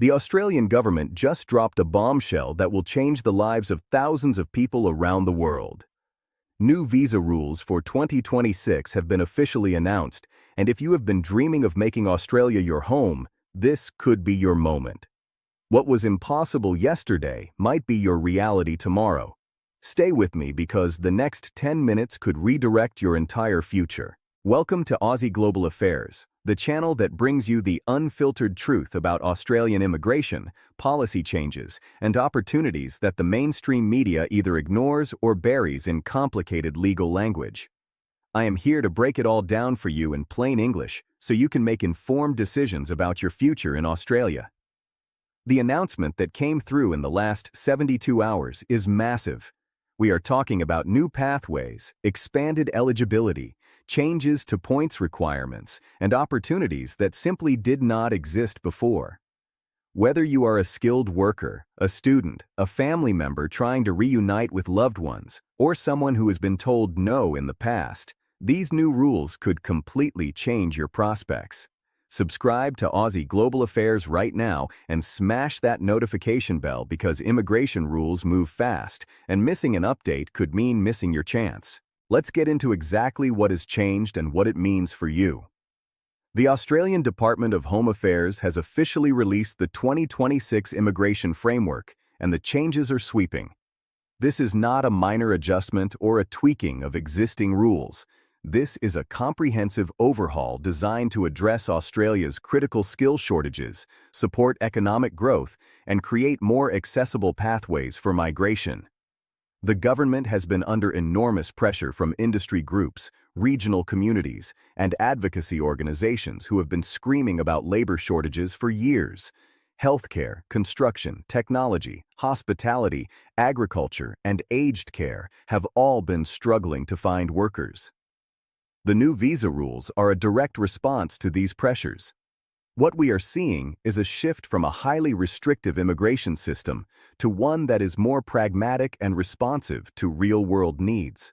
The Australian government just dropped a bombshell that will change the lives of thousands of people around the world. New visa rules for 2026 have been officially announced, and if you have been dreaming of making Australia your home, this could be your moment. What was impossible yesterday might be your reality tomorrow. Stay with me because the next 10 minutes could redirect your entire future. Welcome to Aussie Global Affairs, the channel that brings you the unfiltered truth about Australian immigration, policy changes, and opportunities that the mainstream media either ignores or buries in complicated legal language. I am here to break it all down for you in plain English so you can make informed decisions about your future in Australia. The announcement that came through in the last 72 hours is massive. We are talking about new pathways, expanded eligibility, changes to points requirements, and opportunities that simply did not exist before. Whether you are a skilled worker, a student, a family member trying to reunite with loved ones, or someone who has been told no in the past, these new rules could completely change your prospects. Subscribe to Aussie Global Affairs right now and smash that notification bell because immigration rules move fast, and missing an update could mean missing your chance. Let's get into exactly what has changed and what it means for you. The Australian Department of Home Affairs has officially released the 2026 Immigration Framework, and the changes are sweeping. This is not a minor adjustment or a tweaking of existing rules. This is a comprehensive overhaul designed to address Australia's critical skill shortages, support economic growth, and create more accessible pathways for migration. The government has been under enormous pressure from industry groups, regional communities, and advocacy organizations who have been screaming about labor shortages for years. Healthcare, construction, technology, hospitality, agriculture, and aged care have all been struggling to find workers. The new visa rules are a direct response to these pressures. What we are seeing is a shift from a highly restrictive immigration system to one that is more pragmatic and responsive to real-world needs.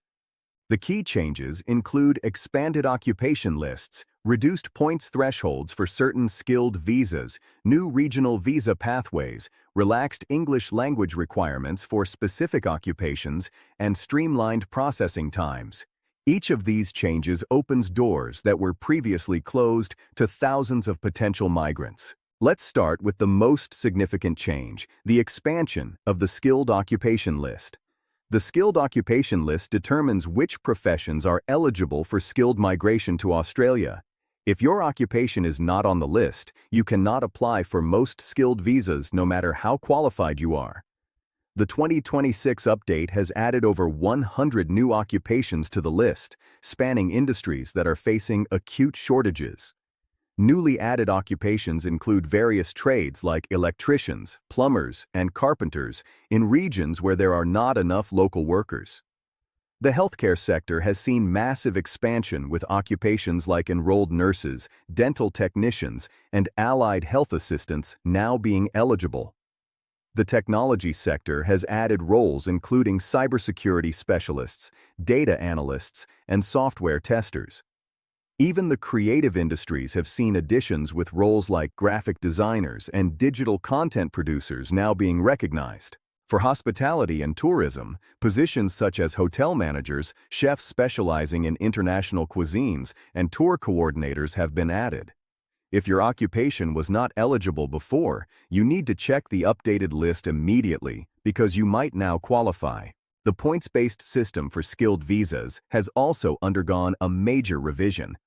The key changes include expanded occupation lists, reduced points thresholds for certain skilled visas, new regional visa pathways, relaxed English language requirements for specific occupations, and streamlined processing times. Each of these changes opens doors that were previously closed to thousands of potential migrants. Let's start with the most significant change, the expansion of the skilled occupation list. The skilled occupation list determines which professions are eligible for skilled migration to Australia. If your occupation is not on the list, you cannot apply for most skilled visas no matter how qualified you are. The 2026 update has added over 100 new occupations to the list, spanning industries that are facing acute shortages. Newly added occupations include various trades like electricians, plumbers, and carpenters in regions where there are not enough local workers. The healthcare sector has seen massive expansion with occupations like enrolled nurses, dental technicians, and allied health assistants now being eligible. The technology sector has added roles including cybersecurity specialists, data analysts, and software testers. Even the creative industries have seen additions with roles like graphic designers and digital content producers now being recognized. For hospitality and tourism, positions such as hotel managers, chefs specializing in international cuisines, and tour coordinators have been added. If your occupation was not eligible before, you need to check the updated list immediately because you might now qualify. The points-based system for skilled visas has also undergone a major revision.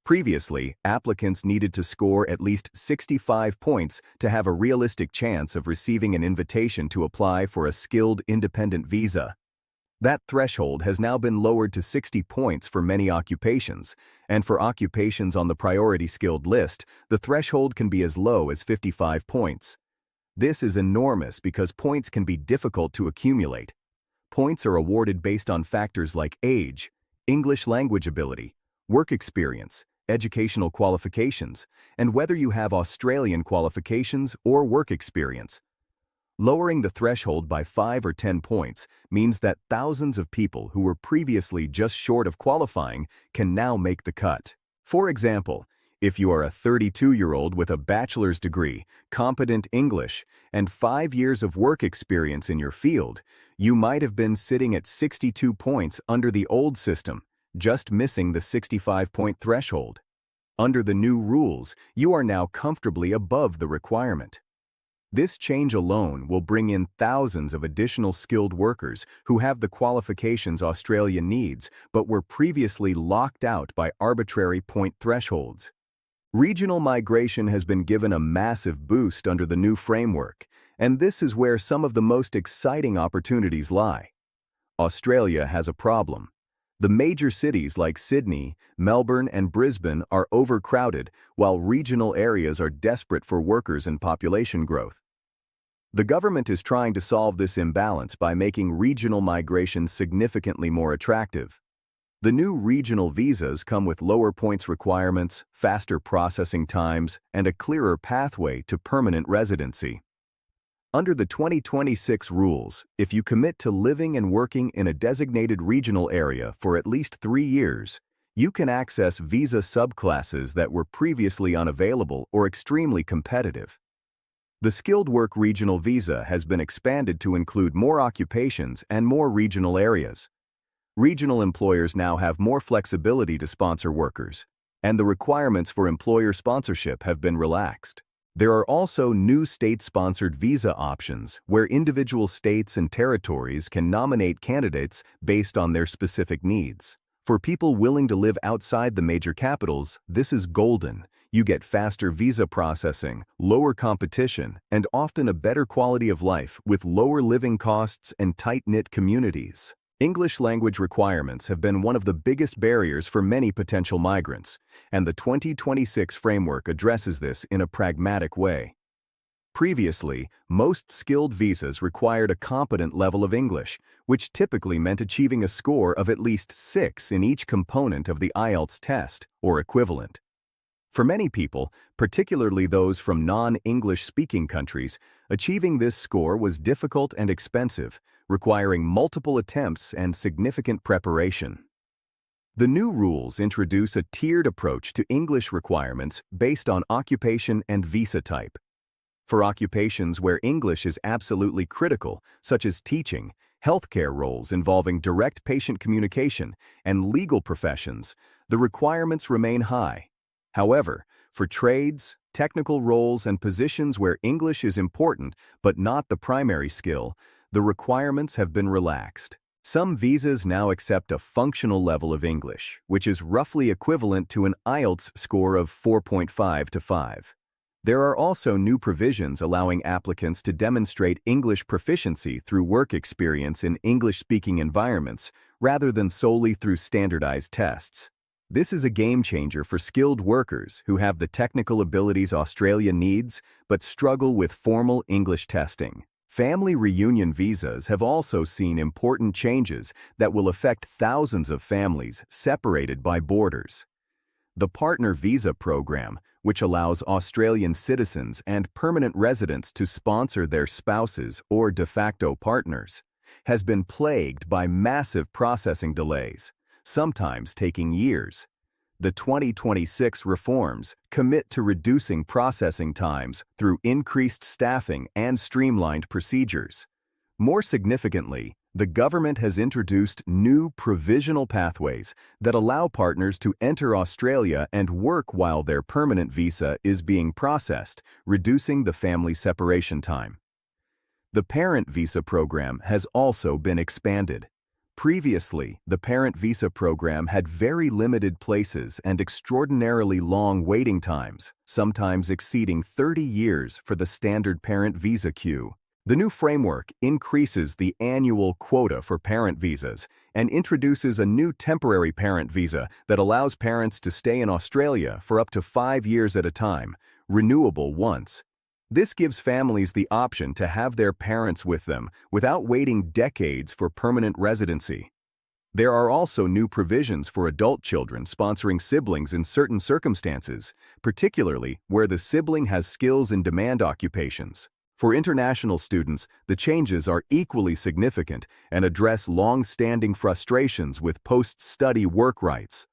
Previously, applicants needed to score at least 65 points to have a realistic chance of receiving an invitation to apply for a skilled independent visa. That threshold has now been lowered to 60 points for many occupations, and for occupations on the priority skilled list, the threshold can be as low as 55 points. This is enormous because points can be difficult to accumulate. Points are awarded based on factors like age, English language ability, work experience, educational qualifications, and whether you have Australian qualifications or work experience. Lowering the threshold by 5 or 10 points means that thousands of people who were previously just short of qualifying can now make the cut. For example, If you are a 32-year-old with a bachelor's degree, competent English, and 5 years of work experience in your field, you might have been sitting at 62 points under the old system, just missing the 65-point threshold. Under the new rules, you are now comfortably above the requirement. This change alone will bring in thousands of additional skilled workers who have the qualifications Australia needs but were previously locked out by arbitrary point thresholds. Regional migration has been given a massive boost under the new framework, and this is where some of the most exciting opportunities lie. Australia has a problem. The major cities like Sydney, Melbourne, and Brisbane are overcrowded, while regional areas are desperate for workers and population growth. The government is trying to solve this imbalance by making regional migration significantly more attractive. The new regional visas come with lower points requirements, faster processing times, and a clearer pathway to permanent residency. Under the 2026 rules, if you commit to living and working in a designated regional area for at least 3 years, you can access visa subclasses that were previously unavailable or extremely competitive. The Skilled Work Regional Visa has been expanded to include more occupations and more regional areas. Regional employers now have more flexibility to sponsor workers, and the requirements for employer sponsorship have been relaxed. There are also new state-sponsored visa options where individual states and territories can nominate candidates based on their specific needs. For people willing to live outside the major capitals, this is golden. You get faster visa processing, lower competition, and often a better quality of life with lower living costs and tight-knit communities. English language requirements have been one of the biggest barriers for many potential migrants, and the 2026 framework addresses this in a pragmatic way. Previously, most skilled visas required a competent level of English, which typically meant achieving a score of at least 6 in each component of the IELTS test, or equivalent. For many people, particularly those from non-English speaking countries, achieving this score was difficult and expensive, requiring multiple attempts and significant preparation. The new rules introduce a tiered approach to English requirements based on occupation and visa type. For occupations where English is absolutely critical, such as teaching, healthcare roles involving direct patient communication, and legal professions, the requirements remain high. However, for trades, technical roles, and positions where English is important but not the primary skill, the requirements have been relaxed. Some visas now accept a functional level of English, which is roughly equivalent to an IELTS score of 4.5 to 5. There are also new provisions allowing applicants to demonstrate English proficiency through work experience in English-speaking environments rather than solely through standardized tests. This is a game-changer for skilled workers who have the technical abilities Australia needs but struggle with formal English testing. Family reunion visas have also seen important changes that will affect thousands of families separated by borders. The Partner Visa Program, which allows Australian citizens and permanent residents to sponsor their spouses or de facto partners, has been plagued by massive processing delays, sometimes taking years. The 2026 reforms commit to reducing processing times through increased staffing and streamlined procedures. More significantly, the government has introduced new provisional pathways that allow partners to enter Australia and work while their permanent visa is being processed, reducing the family separation time. The Parent Visa Program has also been expanded. Previously, the Parent Visa Program had very limited places and extraordinarily long waiting times, sometimes exceeding 30 years for the standard parent visa queue. The new framework increases the annual quota for parent visas and introduces a new temporary parent visa that allows parents to stay in Australia for up to 5 years at a time, renewable once. This gives families the option to have their parents with them without waiting decades for permanent residency. There are also new provisions for adult children sponsoring siblings in certain circumstances, particularly where the sibling has skills in demand occupations. For international students, the changes are equally significant and address long-standing frustrations with post-study work rights.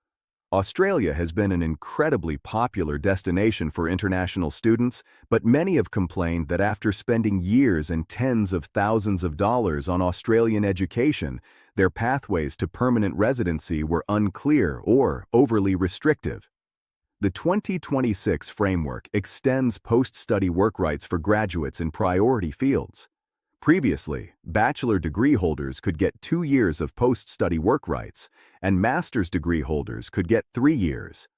Australia has been an incredibly popular destination for international students, but many have complained that after spending years and tens of thousands of dollars on Australian education, their pathways to permanent residency were unclear or overly restrictive. The 2026 framework extends post-study work rights for graduates in priority fields. Previously, bachelor degree holders could get 2 years of post-study work rights, and master's degree holders could get 3 years.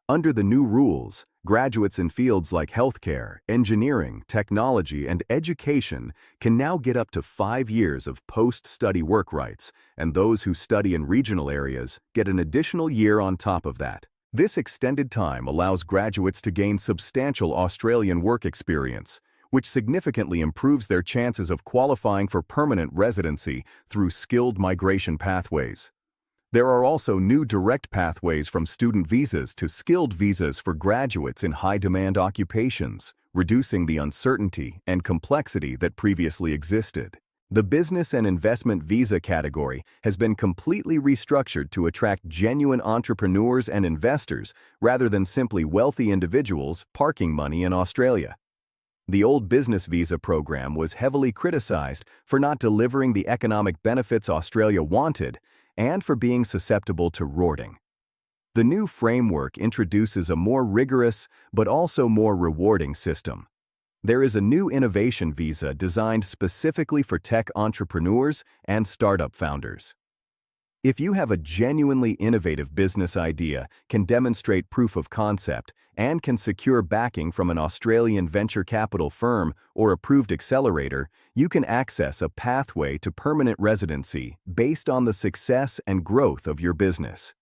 Under the new rules, graduates in fields like healthcare, engineering, technology, and education can now get up to 5 years of post-study work rights, and those who study in regional areas get an additional year on top of that. This extended time allows graduates to gain substantial Australian work experience, which significantly improves their chances of qualifying for permanent residency through skilled migration pathways. There are also new direct pathways from student visas to skilled visas for graduates in high-demand occupations, reducing the uncertainty and complexity that previously existed. The business and investment visa category has been completely restructured to attract genuine entrepreneurs and investors rather than simply wealthy individuals parking money in Australia. The old business visa program was heavily criticized for not delivering the economic benefits Australia wanted and for being susceptible to rorting. The new framework introduces a more rigorous but also more rewarding system. There is a new innovation visa designed specifically for tech entrepreneurs and startup founders. If you have a genuinely innovative business idea, can demonstrate proof of concept, and can secure backing from an Australian venture capital firm or approved accelerator, you can access a pathway to permanent residency based on the success and growth of your business.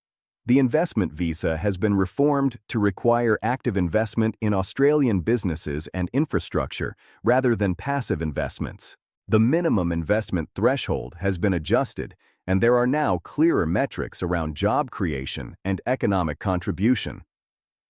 The investment visa has been reformed to require active investment in Australian businesses and infrastructure rather than passive investments. The minimum investment threshold has been adjusted, and there are now clearer metrics around job creation and economic contribution.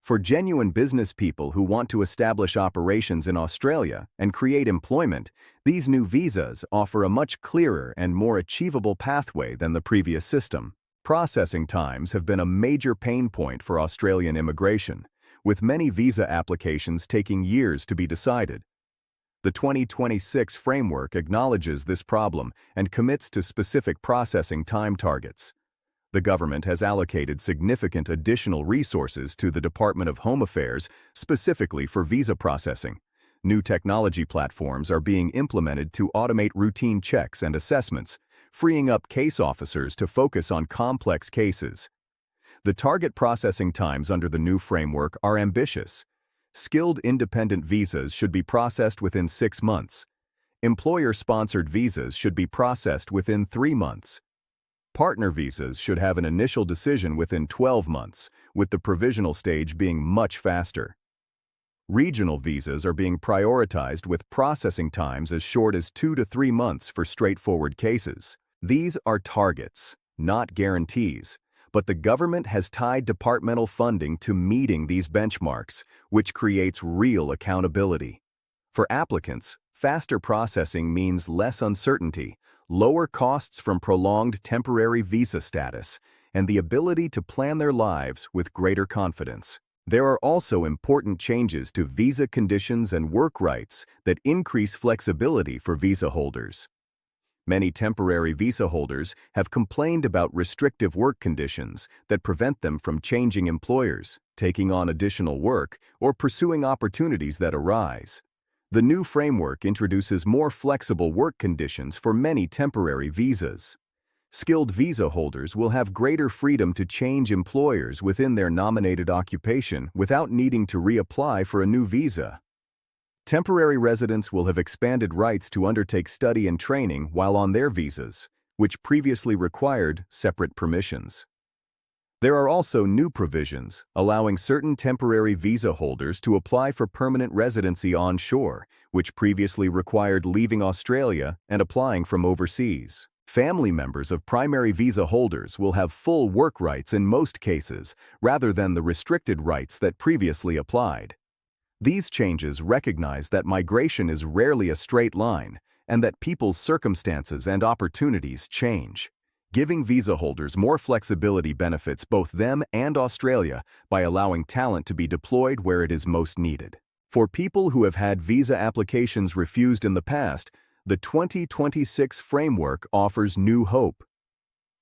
For genuine business people who want to establish operations in Australia and create employment, these new visas offer a much clearer and more achievable pathway than the previous system. Processing times have been a major pain point for Australian immigration, with many visa applications taking years to be decided. The 2026 framework acknowledges this problem and commits to specific processing time targets. The government has allocated significant additional resources to the Department of Home Affairs specifically for visa processing. New technology platforms are being implemented to automate routine checks and assessments, freeing up case officers to focus on complex cases. The target processing times under the new framework are ambitious. Skilled independent visas should be processed within 6 months. Employer-sponsored visas should be processed within 3 months. Partner visas should have an initial decision within 12 months, with the provisional stage being much faster. Regional visas are being prioritized with processing times as short as 2 to 3 months for straightforward cases. These are targets, not guarantees, but the government has tied departmental funding to meeting these benchmarks, which creates real accountability. For applicants, faster processing means less uncertainty, lower costs from prolonged temporary visa status, and the ability to plan their lives with greater confidence. There are also important changes to visa conditions and work rights that increase flexibility for visa holders. Many temporary visa holders have complained about restrictive work conditions that prevent them from changing employers, taking on additional work, or pursuing opportunities that arise. The new framework introduces more flexible work conditions for many temporary visas. Skilled visa holders will have greater freedom to change employers within their nominated occupation without needing to reapply for a new visa. Temporary residents will have expanded rights to undertake study and training while on their visas, which previously required separate permissions. There are also new provisions allowing certain temporary visa holders to apply for permanent residency onshore, which previously required leaving Australia and applying from overseas. Family members of primary visa holders will have full work rights in most cases, rather than the restricted rights that previously applied. These changes recognize that migration is rarely a straight line, and that people's circumstances and opportunities change. Giving visa holders more flexibility benefits both them and Australia by allowing talent to be deployed where it is most needed. For people who have had visa applications refused in the past, the 2026 framework offers new hope.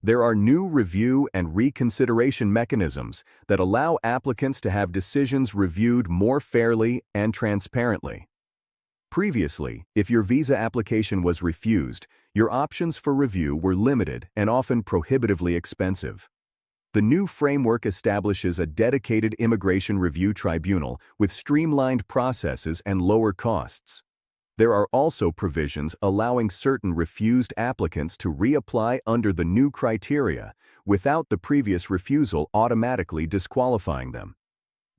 There are new review and reconsideration mechanisms that allow applicants to have decisions reviewed more fairly and transparently. Previously, if your visa application was refused, your options for review were limited and often prohibitively expensive. The new framework establishes a dedicated immigration review tribunal with streamlined processes and lower costs. There are also provisions allowing certain refused applicants to reapply under the new criteria without the previous refusal automatically disqualifying them.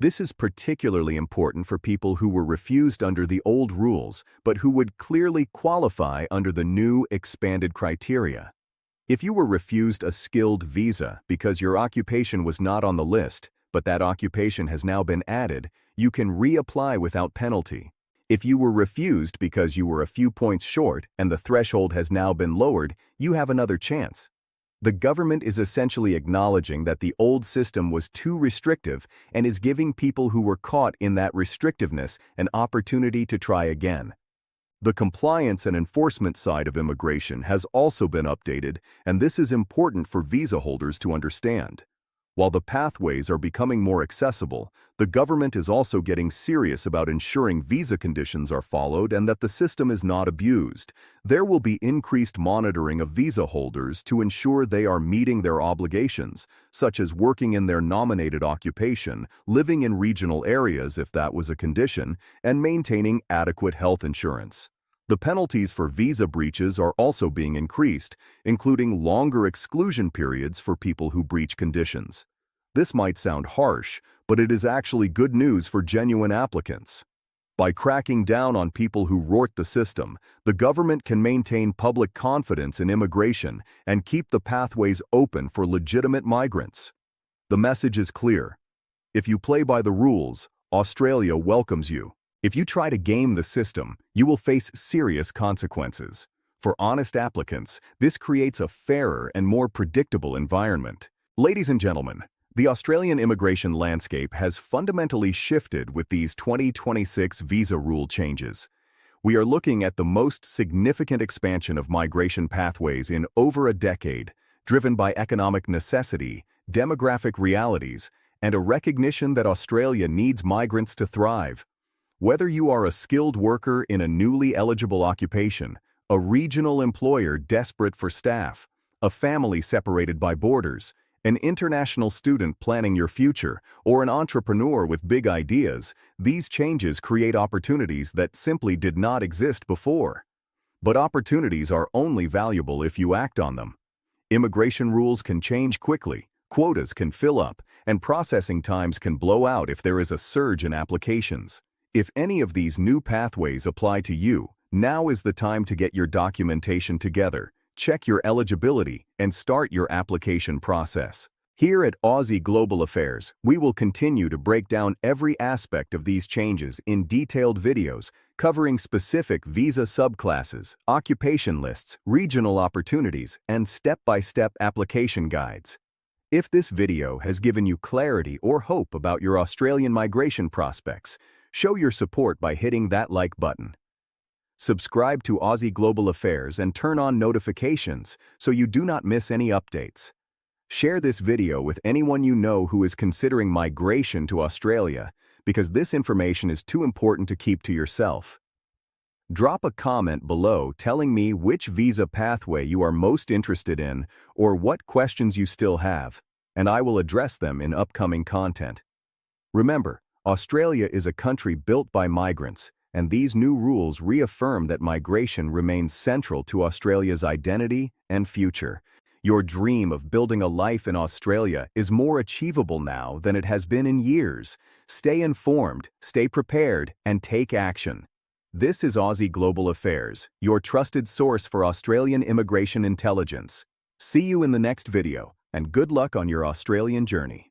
This is particularly important for people who were refused under the old rules but who would clearly qualify under the new expanded criteria. If you were refused a skilled visa because your occupation was not on the list, but that occupation has now been added, you can reapply without penalty. If you were refused because you were a few points short and the threshold has now been lowered, you have another chance. The government is essentially acknowledging that the old system was too restrictive and is giving people who were caught in that restrictiveness an opportunity to try again. The compliance and enforcement side of immigration has also been updated, and this is important for visa holders to understand. While the pathways are becoming more accessible, the government is also getting serious about ensuring visa conditions are followed and that the system is not abused. There will be increased monitoring of visa holders to ensure they are meeting their obligations, such as working in their nominated occupation, living in regional areas if that was a condition, and maintaining adequate health insurance. The penalties for visa breaches are also being increased, including longer exclusion periods for people who breach conditions. This might sound harsh, but it is actually good news for genuine applicants. By cracking down on people who rort the system, the government can maintain public confidence in immigration and keep the pathways open for legitimate migrants. The message is clear. If you play by the rules, Australia welcomes you. If you try to game the system, you will face serious consequences. For honest applicants, this creates a fairer and more predictable environment. Ladies and gentlemen, the Australian immigration landscape has fundamentally shifted with these 2026 visa rule changes. We are looking at the most significant expansion of migration pathways in over a decade, driven by economic necessity, demographic realities, and a recognition that Australia needs migrants to thrive. Whether you are a skilled worker in a newly eligible occupation, a regional employer desperate for staff, a family separated by borders, an international student planning your future, or an entrepreneur with big ideas, these changes create opportunities that simply did not exist before. But opportunities are only valuable if you act on them. Immigration rules can change quickly, quotas can fill up, and processing times can blow out if there is a surge in applications. If any of these new pathways apply to you, now is the time to get your documentation together, check your eligibility, and start your application process. Here at Aussie Global Affairs, we will continue to break down every aspect of these changes in detailed videos covering specific visa subclasses, occupation lists, regional opportunities, and step-by-step application guides. If this video has given you clarity or hope about your Australian migration prospects, show your support by hitting that like button. Subscribe to Aussie Global Affairs and turn on notifications so you do not miss any updates. Share this video with anyone you know who is considering migration to Australia, because this information is too important to keep to yourself. Drop a comment below telling me which visa pathway you are most interested in or what questions you still have, and I will address them in upcoming content. Remember, Australia is a country built by migrants, and these new rules reaffirm that migration remains central to Australia's identity and future. Your dream of building a life in Australia is more achievable now than it has been in years. Stay informed, stay prepared, and take action. This is Aussie Global Affairs, your trusted source for Australian immigration intelligence. See you in the next video, and good luck on your Australian journey.